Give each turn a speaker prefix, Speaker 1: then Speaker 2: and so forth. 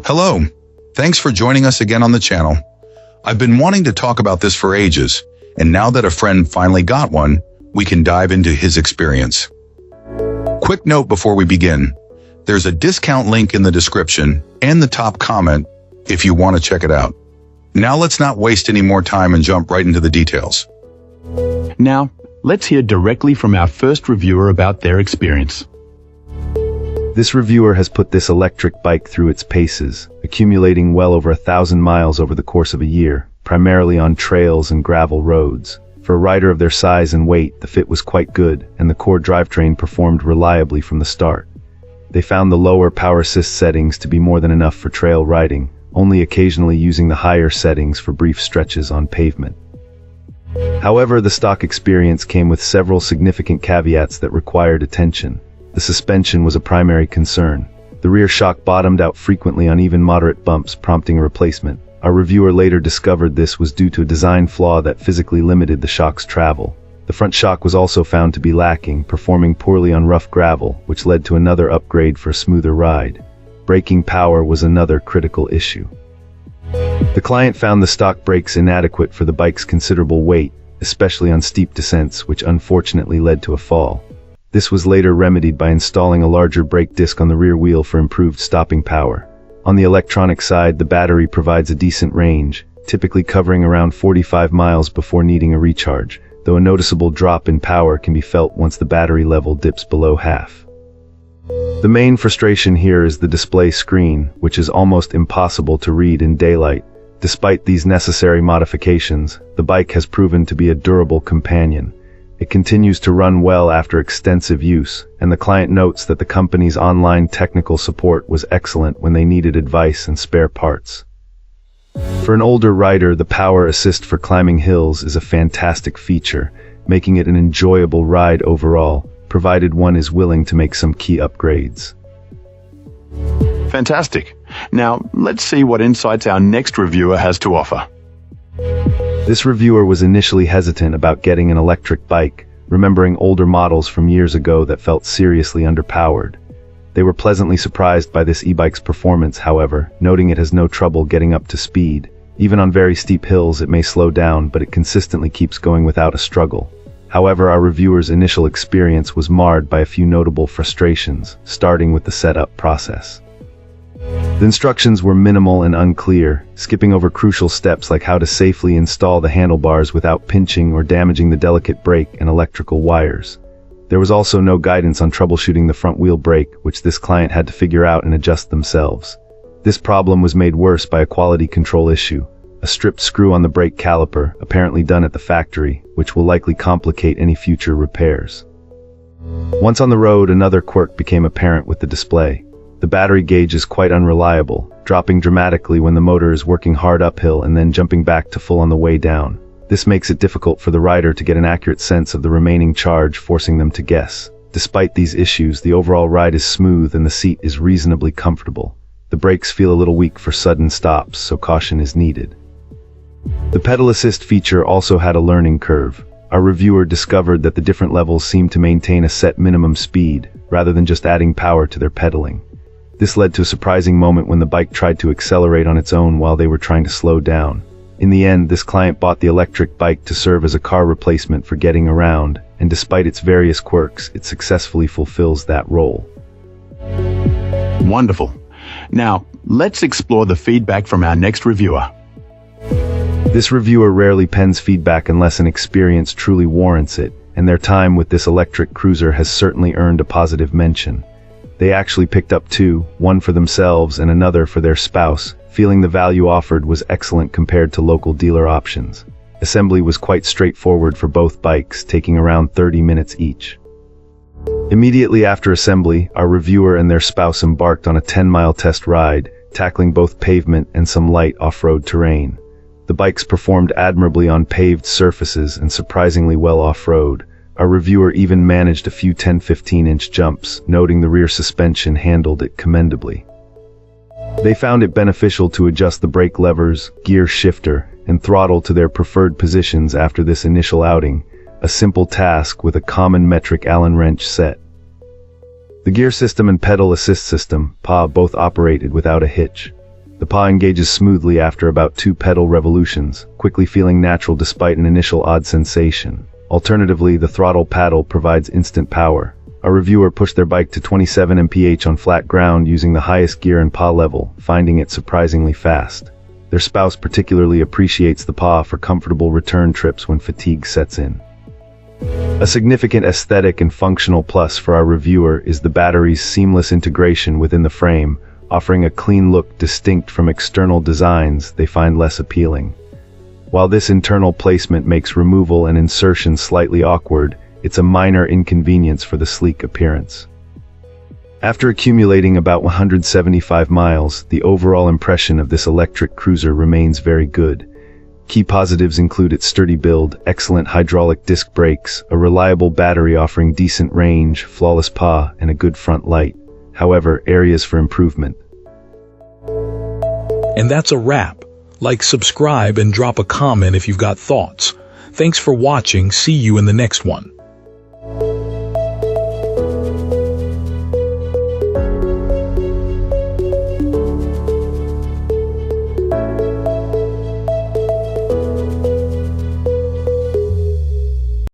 Speaker 1: Hello, thanks for joining us again on the channel. I've been wanting to talk about this for ages, and now that a friend finally got one, we can dive into his experience. Quick note before we begin, there's a discount link in the description and the top comment if you want to check it out. Now let's not waste any more time and jump right into the details.
Speaker 2: Now, let's hear directly from our first reviewer about their experience.
Speaker 3: This reviewer has put this electric bike through its paces, accumulating well over 1,000 miles over the course of a year, primarily on trails and gravel roads. For a rider of their size and weight, the fit was quite good, and the core drivetrain performed reliably from the start. They found the lower power assist settings to be more than enough for trail riding, only occasionally using the higher settings for brief stretches on pavement. However, the stock experience came with several significant caveats that required attention. The suspension was a primary concern. The rear shock bottomed out frequently on even moderate bumps, prompting a replacement. Our reviewer later discovered this was due to a design flaw that physically limited the shock's travel. The front shock was also found to be lacking, performing poorly on rough gravel, which led to another upgrade for a smoother ride. Braking power was another critical issue. The client found the stock brakes inadequate for the bike's considerable weight, especially on steep descents, which unfortunately led to a fall. This was later remedied by installing a larger brake disc on the rear wheel for improved stopping power. On the electronic side, the battery provides a decent range, typically covering around 45 miles before needing a recharge, though a noticeable drop in power can be felt once the battery level dips below half. The main frustration here is the display screen, which is almost impossible to read in daylight. Despite these necessary modifications, the bike has proven to be a durable companion. It continues to run well after extensive use, and the client notes that the company's online technical support was excellent when they needed advice and spare parts. For an older rider, the power assist for climbing hills is a fantastic feature, making it an enjoyable ride overall, provided one is willing to make some key upgrades.
Speaker 2: Fantastic. Now, let's see what insights our next reviewer has to offer.
Speaker 3: This reviewer was initially hesitant about getting an electric bike, remembering older models from years ago that felt seriously underpowered. They were pleasantly surprised by this e-bike's performance, however, noting it has no trouble getting up to speed. Even on very steep hills it may slow down, but it consistently keeps going without a struggle. However, our reviewer's initial experience was marred by a few notable frustrations, starting with the setup process. The instructions were minimal and unclear, skipping over crucial steps like how to safely install the handlebars without pinching or damaging the delicate brake and electrical wires. There was also no guidance on troubleshooting the front wheel brake, which this client had to figure out and adjust themselves. This problem was made worse by a quality control issue, a stripped screw on the brake caliper, apparently done at the factory, which will likely complicate any future repairs. Once on the road, another quirk became apparent with the display. The battery gauge is quite unreliable, dropping dramatically when the motor is working hard uphill and then jumping back to full on the way down. This makes it difficult for the rider to get an accurate sense of the remaining charge, forcing them to guess. Despite these issues, the overall ride is smooth and the seat is reasonably comfortable. The brakes feel a little weak for sudden stops, so caution is needed. The pedal assist feature also had a learning curve. Our reviewer discovered that the different levels seemed to maintain a set minimum speed, rather than just adding power to their pedaling. This led to a surprising moment when the bike tried to accelerate on its own while they were trying to slow down. In the end, this client bought the electric bike to serve as a car replacement for getting around, and despite its various quirks, it successfully fulfills that role.
Speaker 2: Wonderful. Now, let's explore the feedback from our next reviewer.
Speaker 3: This reviewer rarely pens feedback unless an experience truly warrants it, and their time with this electric cruiser has certainly earned a positive mention. They actually picked up two, one for themselves and another for their spouse, feeling the value offered was excellent compared to local dealer options. Assembly was quite straightforward for both bikes, taking around 30 minutes each. Immediately after assembly, our reviewer and their spouse embarked on a 10-mile test ride, tackling both pavement and some light off-road terrain. The bikes performed admirably on paved surfaces and surprisingly well off-road. Our reviewer even managed a few 10-15-inch jumps, noting the rear suspension handled it commendably. They found it beneficial to adjust the brake levers, gear shifter, and throttle to their preferred positions after this initial outing, a simple task with a common metric Allen wrench set. The gear system and pedal assist system, PA, both operated without a hitch. The PA engages smoothly after about 2 pedal revolutions, quickly feeling natural despite an initial odd sensation. Alternatively, the throttle paddle provides instant power. Our reviewer pushed their bike to 27 mph on flat ground using the highest gear in PA level, finding it surprisingly fast. Their spouse particularly appreciates the PA for comfortable return trips when fatigue sets in. A significant aesthetic and functional plus for our reviewer is the battery's seamless integration within the frame, offering a clean look distinct from external designs they find less appealing. While this internal placement makes removal and insertion slightly awkward, it's a minor inconvenience for the sleek appearance. After accumulating about 175 miles, the overall impression of this electric cruiser remains very good. Key positives include its sturdy build, excellent hydraulic disc brakes, a reliable battery offering decent range, flawless PA, and a good front light. However, areas for improvement.
Speaker 4: And that's a wrap. Like, subscribe, and drop a comment if you've got thoughts. Thanks for watching. See you in the next one.